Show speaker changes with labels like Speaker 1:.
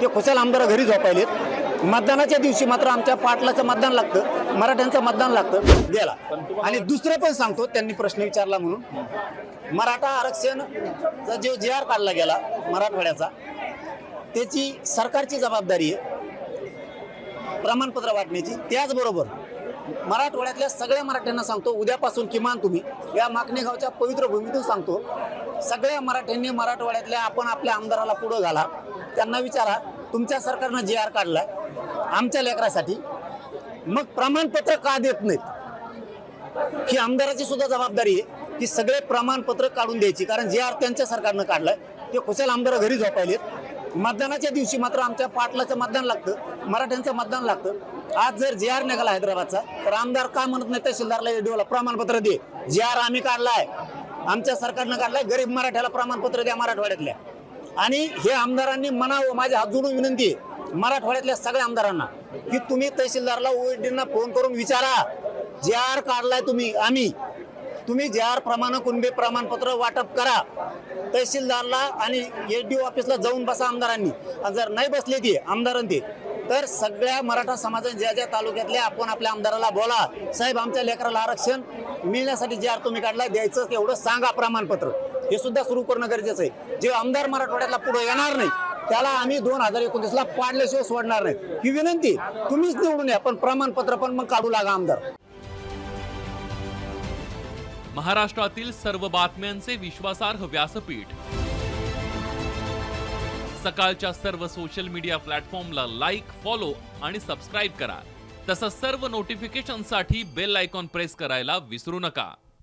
Speaker 1: ते खुशाल आमदार घरी झोपायलेत। मतदानाच्या दिवशी मात्र आमच्या पाटलाचं मतदान लागतं, मराठ्यांचं मतदान लागतं गेला। आणि दुसरं पण सांगतो, त्यांनी प्रश्न विचारला म्हणून मराठा आरक्षणचा जो JR काढला गेला मराठवाड्याचा, त्याची सरकारची जबाबदारी आहे प्रमाणपत्र वाटण्याची। त्याचबरोबर मराठवाड्यातल्या सगळ्या मराठ्यांना सांगतो, उद्यापासून किमान तुम्ही या माकणे गावच्या पवित्र भूमीतून सांगतो, सगळ्या मराठ्यांनी मराठवाड्यातल्या आपण आपल्या आमदाराला पुढं घाला, त्यांना विचारा तुमच्या सरकारनं JR काढलाय आमच्या लेकरासाठी, मग प्रमाणपत्र का देत नाहीत? ही आमदाराची सुद्धा जबाबदारी आहे की सगळे प्रमाणपत्र काढून द्यायची, कारण JR त्यांच्या सरकारनं काढलाय। ते खुशाल आमदार घरी झोपायलेत। मतदानाच्या दिवशी मात्र आमच्या पाटलाचं मतदान लागतं, मराठ्यांचं मतदान लागतं। आज जर JR निघाला हैदराबादचा, तर आमदार का म्हणत नाही तहसीलदारला EDOला प्रमाणपत्र दे, JR आम्ही काढलाय, आमच्या सरकारनं काढलाय, गरीब मराठ्याला प्रमाणपत्र द्या मराठवाड्यातल्या। आणि हे आमदारांनी म्हणावं, माझी हात जोडून विनंती आहे मराठवाड्यातल्या सगळ्या आमदारांना की तुम्ही तहसीलदारला OEDना फोन करून विचारा, JR काढलाय तुम्ही JR प्रमाणे कुणबी प्रमाणपत्र वाटप करा तहसीलदारला आणि EDO ऑफिसला जाऊन बसा आमदारांनी। आणि जर नाही बसले ते आमदारांनी, तर सगळ्या मराठा समाजाने ज्या ज्या तालुक्यातल्या आपण आपल्या आमदाराला बोला, साहेब आमच्या लेकराला आरक्षण मिळण्यासाठी JR तुम्ही काढलाय, द्यायचं तेवढं सांगा प्रमाणपत्र। हे सुद्धा सुरू करणं गरजेचं आहे। जे आमदार मराठवाड्यातला पुढे येणार नाही त्याला आम्ही 2029ला पाडल्याशिवाय सोडणार नाही, ही विनंती। तुम्हीच निवडून या, पण प्रमाणपत्र पण मग काढू लागा आमदार।
Speaker 2: महाराष्ट्रातील सर्व बातम्यांचे विश्वासार्ह व्यासपीठ, सकाळच्या सर्व सोशल मीडिया प्लॅटफॉर्मला लाईक, फॉलो आणि सबस्क्राईब करा। तसंच सर्व नोटिफिकेशनसाठी बेल आयकॉन प्रेस करायला विसरू नका।